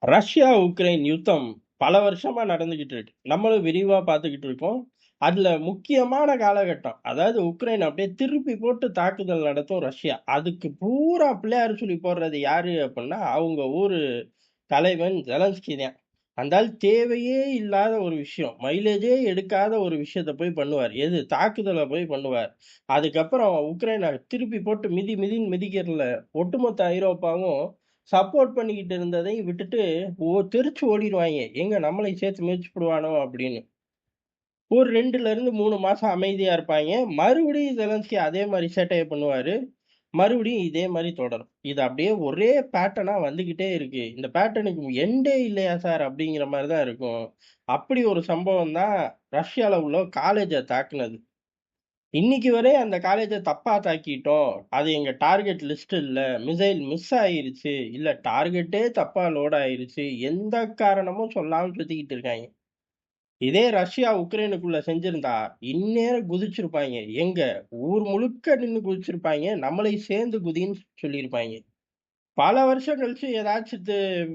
Russia, Ukraine யுத்தம் பல வருஷமா நடந்துகிட்டு இருக்கு. நம்மளும் விரிவா பார்த்துக்கிட்டு இருக்கோம். அதுல முக்கியமான காலகட்டம். அதாவது உக்ரைன் அப்படியே திருப்பி போட்டு தாக்குதல் நடத்தும் ரஷ்யா. அதுக்கு பூரா பிள்ளையார் சொல்லி போடுறது யாரு அப்படின்னா, அவங்க ஊரு தலைவன் ஜெலன்ஸ்கி தான். அந்த ஆள் தேவையே இல்லாத ஒரு விஷயம். மைலேஜே எடுக்காத ஒரு விஷயத்த போய் பண்ணுவார். எது? தாக்குதல போய் பண்ணுவார். அதுக்கப்புறம் உக்ரைன திருப்பி போட்டு மிதி மிதின்னு மிதிக்கிறதுல ஒட்டுமொத்த ஐரோப்பாவும் சப்போர்ட் பண்ணிக்கிட்டு இருந்ததை விட்டுட்டு தெறிச்சு ஓடிருவாய்ங்க. எங்க நம்மளையும் சேர்த்து மிதிச்சுப்புடுவானோ அப்படின்னு. ஒரு 2ல இருந்து 3 மாசம் அமைதியா இருப்பாய்ங்க. மறுபடியும் ஜெலன்ஸ்கி அதே மாரி சேட்டைய பண்ணுவாரு. மறுபடியும் இதே மாரி தொடரும். இது அப்படியே ஒரே பேட்டர்னா வந்துகிட்டே இருக்கு. இந்த பேட்டர்னுக்கு எண்டே இல்லையா சார்? அப்படிங்கிற மாரி தான் இருக்கும். அப்படி ஒரு சம்பவம் தான் ரஷ்யால உள்ள காலேஜ தாக்குனது. இன்னைக்கு வரை அந்த காலேஜ தப்பா தாக்கிட்டோம். அது எங்க டார்கெட் லிஸ்ட் இல்ல. மிசைல் மிஸ் ஆயிருச்சு. இல்ல டார்கெட்டே தப்பா லோட் ஆயிருச்சு. எந்த காரணமும் சொல்லாம சுத்திக்கிட்டு இருக்காய்ங்க. இதே ரஷ்யா உக்ரைனுக்குள்ள செஞ்சிருந்தா, இந்நேரம் குதிச்சிருப்பாய்ங்க. எங்க? ஊர் முழுக்க நின்னு குதிச்சிருப்பாய்ங்க. நம்மளையும் சேர்ந்து குதின்னு சொல்லியிருப்பாய்ங்க. பல வருஷம் கழிச்சு ஏதாச்சும்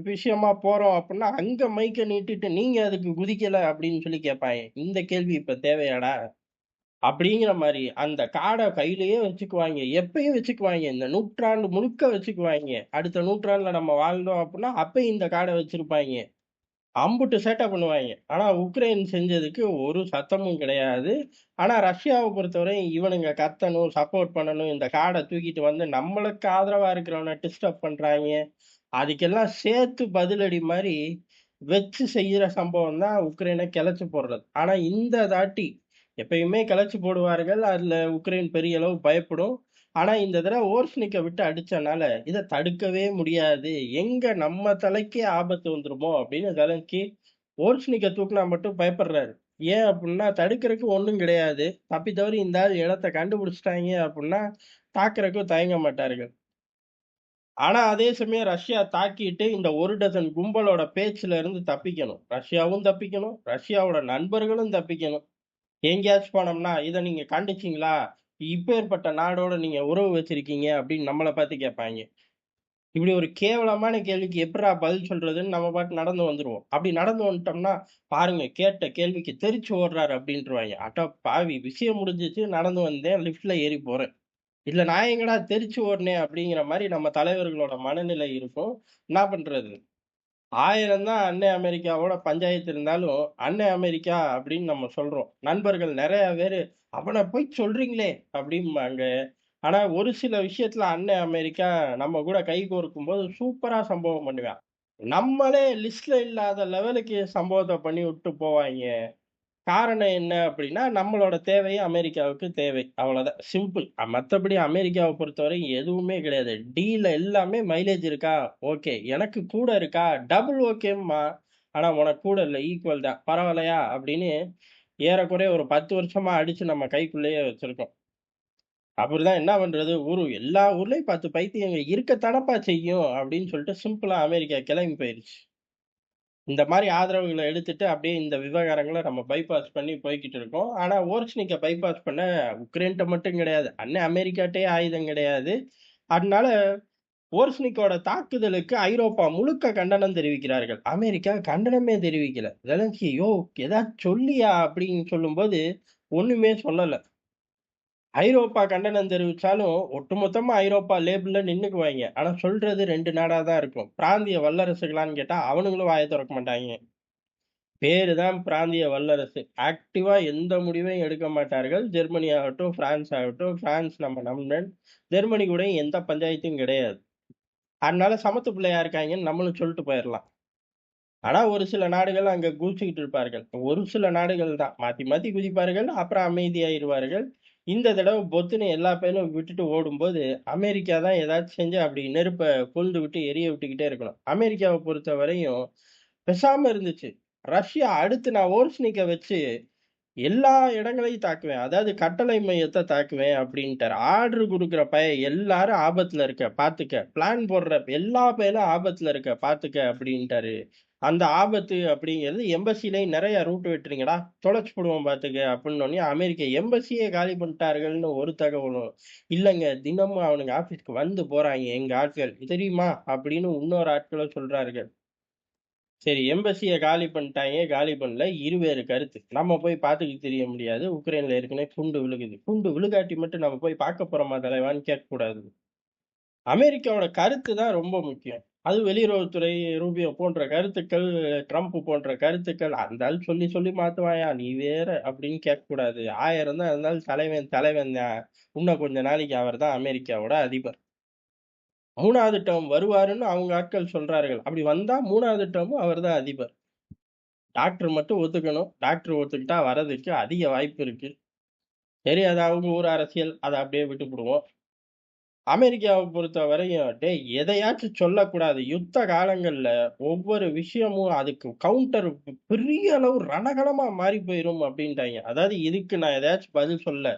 விஷயமா போறோம் அப்டின்னா, அங்க மைக்க நீட்டிட்டு, "நீங்க அதுக்கு குதிக்கல" அப்படின்னு சொல்லி கேட்பாய்ங்க. இந்த கேள்வி இப்ப தேவையாடா? அப்படிங்கிற மாரி அந்த கார்ட கையிலேயே வச்சுக்குவாய்ங்க. எப்பயும் வச்சுக்குவாய்ங்க. இந்த நூற்றாண்டு முழுக்க வச்சுக்குவாய்ங்க. அடுத்த நூற்றாண்டுல நம்ம வாழ்ந்தோம் அப்டின்னா, அப்பயும் இந்த கார்ட வச்சிருப்பாய்ங்க. அம்புட்டு சேட்டை பண்ணுவாய்ங்க. ஆனா, உக்ரைன் செஞ்சதுக்கு ஒரு சத்தமும் கிடையாது. ஆனா, ரஷ்யாவ பொறுத்தவரை இவனுங்க கத்தணும், சப்போர்ட் பண்ணணும், இந்த கார்ட தூக்கிட்டு வந்து நம்மளுக்கு ஆதரவா இருக்கிறவன டிஸ்டர்ப் பண்றாய்ங்க. அதுக்கெல்லாம் சேர்த்து பதிலடி மாரி வச்சு செய்யற சம்பவம் தான் உக்ரைன கிளச்சு போடுறது. ஆனா, இந்த தாட்டி எப்பயுமே கிளச்சு போடுவார்கள். அதுல உக்ரைன் பெரிய அளவு பயப்படும். ஆனா, இந்த தடவ ஓர்ஷ்னிக்க விட்டு அடிச்சனால, இத தடுக்கவே முடியாது. எங்க நம்ம தலைக்கே ஆபத்து வந்துருமோ அப்படின்னு ஜெலன்ஸ்கி ஓர்ஷ்னிக்க தூக்குனா மட்டும் பயப்படுறாரு. ஏன் அப்டின்னா, தடுக்கிறதுக்கு ஒண்ணும் கிடையாது. தப்பி தவறி இந்த ஆள் இடத்த கண்டுபிடிச்சுட்டாய்ங்க அப்டின்னா, தாக்குறதுக்கும் தயங்க மாட்டார்கள். ஆனா, அதே சமயம் ரஷ்யா தாக்கிட்டு இந்த 1 டசன் கும்பலோட பேச்சுல இருந்து தப்பிக்கணும். ரஷ்யாவும் தப்பிக்கணும், ரஷ்யாவோட நண்பர்களும் தப்பிக்கணும். எங்கேயாச்சும் போனோம்னா, "இத நீங்க கண்டிச்சீங்களா? இப்பேர்ப்பட்ட நாடோட நீங்க உறவு வச்சிருக்கீங்க" அப்படின்னு நம்மள பார்த்து கேட்பாய்ங்க. இப்படி ஒரு கேவலமான கேள்விக்கு எப்புட்றா பதில் சொல்றதுன்னு நம்ம பாட்டுக்கு நடந்து வந்துருவோம். அப்படி நடந்து வந்துட்டோம்னா, "பாருங்க கேட்ட கேள்விக்கு தெறிச்சு ஓடுறாரு" அப்படின்ருவாய்ங்க. அட பாவி! விஷயம் முடிஞ்சுச்சு, நடந்து வந்தேன், லிஃப்ட்ல ஏறி போறேன். இதுல நான் எங்கடா தெறிச்சு ஓடுனேன் அப்படிங்கிற மாரி நம்ம தலைவர்களோட மனநிலை இருக்கும். என்னா பண்றது? 1000 தான் அன்னை அமெரிக்காவோட பஞ்சாயத்து இருந்தாலும், அன்னை அமெரிக்கா அப்படின்னு நம்ம சொல்றோம். நண்பர்கள் நெறைய பேரு, "அவன போய் சொல்றீங்களே" அப்படிம்பாங்க. ஆனா, ஒரு சில விஷயத்துல அன்னை அமெரிக்கா நம்ம கூட கை கோர்க்கும்போது சூப்பரா சம்பவம் பண்ணுவான். நம்மளே லிஸ்ட்ல இல்லாத லெவலுக்கு சம்பவத்த பண்ணிவுட்டு போவாய்ங்க. காரணம் என்ன அப்படின்னா, நம்மளோட தேவை அமெரிக்காவுக்கு தேவை. அவ்வளோதான் சிம்பிள். மத்தபடி அமெரிக்காவ பொறுத்தவரை எதுவுமே கிடையாது. டீல்ல எல்லாமே மைலேஜ் இருக்கா? ஓகே. எனக்கு கூட இருக்கா? டபுள் ஓகேம்மா. ஆனா உனக்கு கூட இல்ல. ஈக்குவல் தான். பரவால்லையா? அப்படின்னு ஏறக்குறைய ஒரு 10 வருஷமா அடிச்சு நம்ம கைக்குள்ளேயே வச்சிருக்கோம். அப்படிதான் என்ன பண்றது? எல்லா ஊர்லயும் 10 பைத்தியங்க இருக்கத்தானப்பா செய்யும் அப்படின்னு சொல்லிட்டு சிம்பிளா அமெரிக்கா கிளம்பி போயிருச்சு. இந்த மாரி ஆதரவுகள எடுத்துட்டு, அப்படியே இந்த விவகாரங்கள நம்ம பைபாஸ் பண்ணி போய்க்கிட்டு இருக்கோம். ஆனா, ஓர்ஷ்னிக்க பைபாஸ் பண்ண உக்ரைன்ட்ட மட்டும் கிடையாது. அண்ணன் அமெரிக்காட்டயே ஆயுதம் கிடையாது. அதனால ஓர்ஷ்னிக்கோட தாக்குதலுக்கு ஐரோப்பா முழுக்க கண்டனம் தெரிவிக்கிறார்கள். அமெரிக்கா கண்டனமே தெரிவிக்கல. ஜெலன்ஸ்கி "யோவ்! ஏதாச்சும் சொல்லியா?" அப்படின்னு சொல்லும்போது, ஒண்ணுமே சொல்லல. ஐரோப்பா கண்டனம் தெரிவிச்சாலும், ஒட்டுமொத்தமா ஐரோப்பா லேபிள்ல நின்னுக்குவாய்ங்க. ஆனா சொல்றது 2 நாடா தான் இருக்கும். பிராந்திய வல்லரசுகளான்னு கேட்டா, அவனுங்களும் வாய தொறக்க மாட்டாய்ங்க. பேரு தான் பிராந்திய வல்லரசு. ஆக்டிவா எந்த முடிவையும் எடுக்க மாட்டார்கள். ஜெர்மனி ஆகட்டும், பிரான்ஸ் ஆகட்டும். பிரான்ஸ் நம்ம நண்பன். ஜெர்மனி கூடயும் எந்த பஞ்சாயத்தும் கிடையாது. அதனால சமத்து பிள்ளையா இருக்காய்ங்கன்னு நம்மளும் சொல்லிட்டு போயிரலாம். ஆனா ஒரு சில நாடுகள் அங்க குதிச்சுக்கிட்டு இருப்பார்கள். ஒரு சில நாடுகள் தான். மாத்தி மாத்தி குதிப்பார்கள். அப்புறம் அமைதியாயிருவார்கள். இந்த தடவ பொத்துன்னு எல்லா பேரும் விட்டுட்டு ஓடும்போது, அமெரிக்கா தான் ஏதாச்சும் செஞ்சு அப்படி நெருப்ப கொழுந்து விட்டு எரிய விட்டுக்கிட்டே இருக்கணும். அமெரிக்காவ பொறுத்தவரையும் பேசாம இருந்துச்சு. ரஷ்யா அடுத்து நான் ஓர்ஷ்னிக்க வச்சு எல்லா இடங்களையும் தாக்குவேன். அதாவது கட்டளை மையத்த தாக்குவேன் அப்டின்ட்டாரு. ஆர்டர் குடுக்குற பையன் எல்லாரும் ஆபத்துல இருக்க பாத்துக்க. பிளான் போடுற எல்லா பயலும் ஆபத்துல இருக்க பாத்துக்க அப்டின்ட்டாரு. அந்த ஆபத்து அப்டிங்கிறது எம்பசிலயும் நெறைய ரூட் வெட்டுறீங்கடா, தொலைச்சு புடுவேன் பாத்துக்க அப்டின்னோனே, அமெரிக்க எம்பசியே காலி பண்ணிட்டார்கள்னு ஒரு தகவலும், இல்லங்க தினமும் அவனுங்க ஆபீஸ்க்கு வந்து போறாய்ங்க எங்க ஆட்கள். தெரியுமா? அப்டின்னு இன்னொரு ஆட்களும் சொல்றார்கள். சரி, எம்பசிய காலி பண்ணிட்டாய்ங்க, காலி பண்ணல. இருவேறு கருத்து. நம்ம போய் பார்த்துக்கிட்டு திரிய முடியாது. உக்ரைன்ல ஏற்கனவே குண்டு விழுகுது. குண்டு விழுகாட்டி மட்டும் நம்ம போய் பார்க்க போறோமா தலைவான்னு கேட்கக்கூடாது. அமெரிக்காவோட கருத்து தான் ரொம்ப முக்கியம். அது வெளியுறவுத்துறை ரூபியோ போன்ற கருத்துக்கள், ட்ரம்ப் போன்ற கருத்துக்கள், அந்த ஆள் சொல்லி சொல்லி மாத்துவான்யா, நீ வேற அப்படின்னு கேட்கக்கூடாது. 1000 தான் இருந்தாலும் தலைவன் தலைவன் தான். இன்னும் கொஞ்ச நாளைக்கு அவர் தான் அமெரிக்காவோட அதிபர். 3வது டெர்ம் வருவாருன்னு அவங்க ஆட்கள் சொல்றார்கள். அப்படி வந்தா 3வது டெர்மும் அவர் தான் அதிபர். டாக்டர் மட்டும் ஒத்துக்கணும். டாக்டர் ஒத்துக்கிட்டா வர்றதுக்கு அதிக வாய்ப்பு இருக்கு. சரி, அது அவங்க ஊர் அரசியல். அத அப்படியே விட்டுப்புடுவோம். அமெரிக்காவ பொறுத்தவரையும், டேய் எதையாச்சும் சொல்லக்கூடாது. யுத்த காலங்கள்ல ஒவ்வொரு விஷயமும் அதுக்கு கவுண்டர் பெரிய அளவு ரணகளமா மாறி போயிரும் அப்படின்ட்டாய்ங்க. அதாவது இதுக்கு நான் எதையாச்சும் பதில் சொல்ல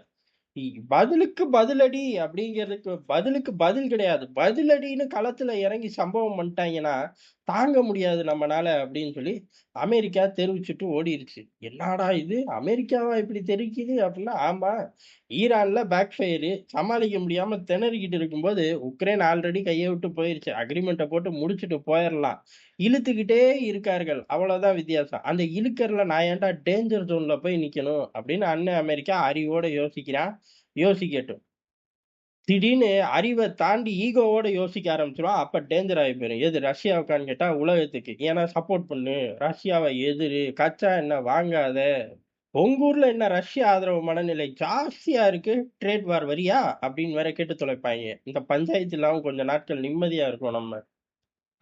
பதிலுக்கு பதிலடி அப்படிங்கிறதுக்கு பதிலுக்கு பதில் கிடையாது. பதிலடின்னு களத்துல இறங்கி சம்பவம் பண்ணிட்டாங்கன்னா, தாங்க முடியாது நம்மனால அப்படின்னு சொல்லி அமெரிக்கா தெரிவிச்சுட்டு ஓடிருச்சு. என்னடா இது! அமெரிக்காவா இப்படி தெரிவிக்குது அப்படின்னா, ஆமா. ஈரான்ல பேக் ஃபயரு சமாளிக்க முடியாம திணறிக்கிட்டு இருக்கும்போது, உக்ரைன் ஆல்ரெடி கைய விட்டு போயிருச்சு. அக்ரீமெண்ட்ட போட்டு முடிச்சுட்டு போயிரலாம். இழுத்துக்கிட்டே இருக்கார்கள். அவ்வளவுதான் வித்தியாசம். அந்த இழுக்கறல நான் ஏன்டா டேஞ்சர் ஜோன்ல போய் நிக்கணும் அப்படின்னு அண்ணன் அமெரிக்கா அறிவோட யோசிக்கிறான். யோசிக்கட்டும். திடீர்னு அறிவ தாண்டி ஈகோவோட யோசிக்க ஆரம்பிச்சுருவான். அப்ப டேஞ்சர் ஆயி போயிரும். எது ரஷ்யாவுக்கான்னு கேட்டா உலகத்துக்கு. ஏன்னா சப்போர்ட் பண்ணு. ரஷ்யாவ எதிரு. கச்சா எண்ணெய் வாங்காத. உங்க ஊர்ல என்ன ரஷ்ய ஆதரவு மனநிலை ஜாஸ்தியா இருக்கு. ட்ரேட் வார் வரியா? அப்படின்னு வேற கேட்டு தொலைப்பாய்ங்க. இந்த பஞ்சாயத்து இல்லாம கொஞ்ச நாட்கள் நிம்மதியா இருக்கோம் நம்ம.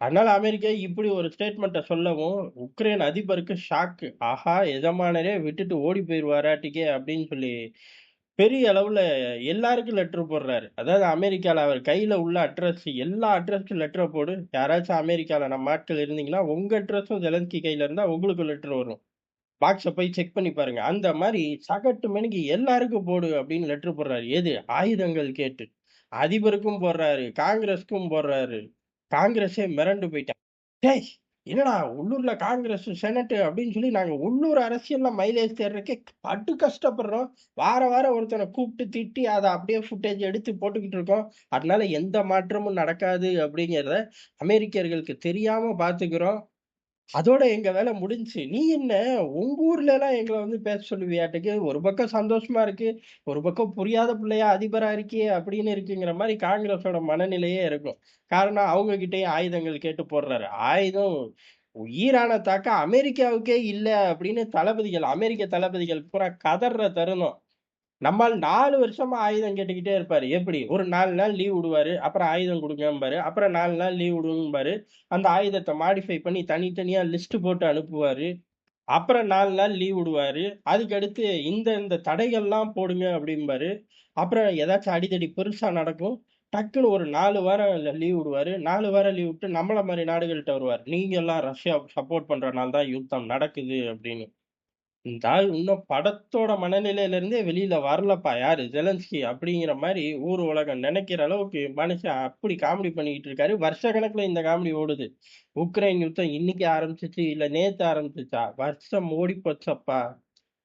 அதனால அமெரிக்கா இப்படி ஒரு ஸ்டேட்மெண்ட்ட சொல்லவும், உக்ரைன் அதிபருக்கு ஷாக்கு. ஆஹா! எஜமானரே விட்டுட்டு ஓடி போயிருவாராட்டிக்கே அப்படின்னு சொல்லி, பெரிய அளவுல எல்லாருக்கும் லெட்டர் போடுறாரு. அதாவது அமெரிக்கால அவர் கையில உள்ள அட்ரஸ் எல்லா அட்ரஸ்க்கும் லெட்டர போடு. யாராச்சும் அமெரிக்கால நம்ம ஆட்கள் இருந்தீங்கன்னா, உங்க அட்ரஸும் ஜெலன்ஸ்கி கையில இருந்தா உங்களுக்கும் லெட்டர் வரும். பாக்ஸ போய் செக் பண்ணி பாருங்க. அந்த மாரி சகட்டு மேனிக்கு எல்லாருக்கும் போடு அப்படின்னு லெட்டர் போடுறாரு. எது? ஆயுதங்கள் கேட்டு. அதிபருக்கும் போடுறாரு, காங்கிரஸ்க்கும் போடுறாரு. காங்கிரஸே மிரண்டு போயிட்டான். டேய்! என்னடா உள்ளூர்ல காங்கிரஸ், செனட் அப்படின்னு சொல்லி நாங்க உள்ளூர் அரசியல்ல மைலேஜ் தேடுறதுக்கே படு கஷ்டப்படுறோம். வாரம் ஒருத்தன கூப்பிட்டு திட்டி அத அப்படியே ஃபுட்டேஜ் எடுத்து போட்டுக்கிட்டு இருக்கோம். அதனால எந்த மாற்றமும் நடக்காது அப்படிங்கிறத அமெரிக்கர்களுக்கு தெரியாம பார்த்துக்கிறோம். அதோட எங்க வேலை முடிஞ்சுச்சு. நீ என்ன உங்க ஊர்லலாம் எங்கள வந்து பேச சொல்லுவியாட்டுக்கு, ஒரு பக்கம் சந்தோஷமா இருக்கு, ஒரு பக்கம் புரியாத பிள்ளையா அதிபரா இருக்கியே அப்படின்னு இருக்குங்கிற மாரி காங்கிரஸோட மனநிலையே இருக்கும். காரணம் அவங்க கிட்டயும் ஆயுதங்கள் கேட்டு போடுறாரு. ஆயுதம் ஈரான தாக்க அமெரிக்காவுக்கே இல்ல அப்படின்னு தளபதிகள், அமெரிக்க தளபதிகள் பூரா கதர்ற தருணம். நம்மாள் 4 வருஷமா ஆயுதம் கேட்டுக்கிட்டே இருப்பாரு. எப்படி? ஒரு 4 நாள் லீவ் விடுவாரு. அப்புறம் ஆயுதம் குடுங்கம்பாரு. அப்புறம் 4 நாள் லீவ் விடுங்கம்பாரு. அந்த ஆயுதத்த மாடிஃபை பண்ணி தனித்தனியா லிஸ்ட் போட்டு அனுப்புவாரு. அப்புறம் 4 நாள் லீவ் விடுவாரு. அதுக்கடுத்து இந்த இந்த தடைகள்லாம் போடுங்க அப்படிம்பாரு. அப்புறம் ஏதாச்சும் அடிதடி பெருசா நடக்கும். டக்குனு ஒரு 4 வாரம் லீவ் விடுவாரு. 4 வாரம் லீவ் விட்டு நம்மள மாரி நாடுகள்ட்ட வருவாரு. நீங்கலாம் ரஷ்யாவுக்கு சப்போர்ட் பண்றனால தான் யுத்தம் நடக்குது அப்படின்னு. இந்த ஆள் இன்னும் படத்தோட மனநிலையில இருந்தே வெளியில வரலப்பா. யாரு? ஜெலன்ஸ்கி அப்படிங்கிற மாரி ஊர் உலகம் நெனைக்கிற அளவுக்கு மனுஷன் அப்படி காமெடி பண்ணிக்கிட்டு இருக்காரு. வருஷக்கணக்குல இந்த காமெடி ஓடுது. உக்ரைன் யுத்தம் இன்னைக்கு ஆரம்பிச்சுச்சு, இல்ல நேத்து ஆரம்பிச்சுச்சா? வருஷம் ஓடிப் போச்சப்பா.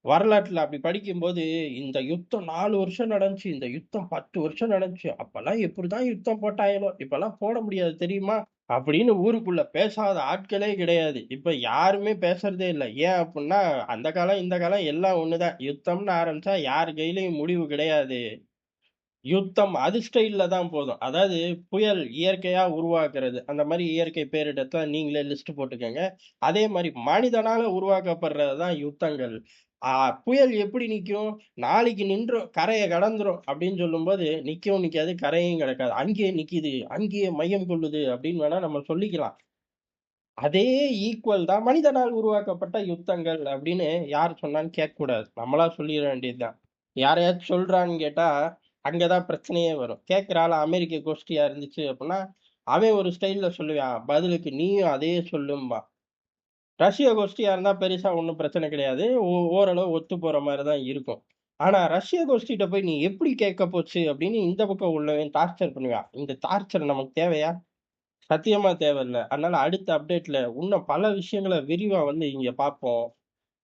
வரலாற்றுல அப்படி படிக்கும்போது, இந்த யுத்தம் 4 வருஷம் நடந்துச்சு. இந்த யுத்தம் 10 வருஷம் நடந்துச்சு. அப்பல்லாம் எப்படிதான் யுத்தம் போட்டாய்ங்களோ! இப்பல்லாம் போட முடியாது தெரியுமா? அப்படின்னு ஊருக்குள்ள பேசாத ஆட்களே கிடையாது. இப்ப யாருமே பேசுறதே இல்ல. ஏன் அப்புட்ன்னா, அந்த காலம், இந்த காலம் எல்லாம் ஒண்ணுதான். யுத்தம்னு ஆரம்பிச்சா யார் கையிலயும் முடிவு கிடையாது. யுத்தம் அது ஸ்டைல்ல தான் போதும். அதாவது புயல் இயற்கையா உருவாக்குறது. அந்த மாரி இயற்கை பேரிடத்த நீங்களே லிஸ்ட் போட்டுக்கங்க. அதே மாரி மனிதனால உருவாக்கப்படுறது தான் யுத்தங்கள். ஆ புயல் எப்படி நிக்கும்? நாளைக்கு நின்றும், கரைய கடந்துரும் அப்படின்னு சொல்லும்போது, நிக்கவும் நிக்காது, கரையும் கடக்காது. அங்கேயே நிக்கிது, அங்கேயே மையம் கொள்ளுது அப்படின்னு வேணா நம்ம சொல்லிக்கலாம். அதே ஈக்குவல் தான் மனிதனால் உருவாக்கப்பட்ட யுத்தங்கள் அப்படின்னு யார் சொன்னான்னு கேட்கக்கூடாது. நம்மளா சொல்லிற வேண்டியது தான். யாரையாச்சும் சொல்றான்னு கேட்டா, அங்க தான் பிரச்சனையே வரும். கேட்கிற ஆளு அமெரிக்க கோஷ்டியா இருந்துச்சு அப்படின்னா, அவன் ஒரு ஸ்டைல்ல சொல்லுவான். பதிலுக்கு நீயும் அதே சொல்லும்பான். ரஷ்ய கோஷ்டியா இருந்தா பெருசா ஒண்ணும் பிரச்சனை கிடையாது. ஓரளவு ஒத்து போற மாரி தான் இருக்கும். ஆனா ரஷ்ய கோஷ்டிட்ட போய் நீ எப்படி கேட்க போச்சு அப்படின்னு இந்த பக்கம் உள்ளவன் டார்ச்சர் பண்ணுவான். இந்த டார்ச்சர் நமக்கு தேவையா? சத்தியமா தேவையில்ல. அதனால அடுத்த அப்டேட்ல இன்னும் பல விஷயங்கள விரிவா வந்து இங்க பார்ப்போம்.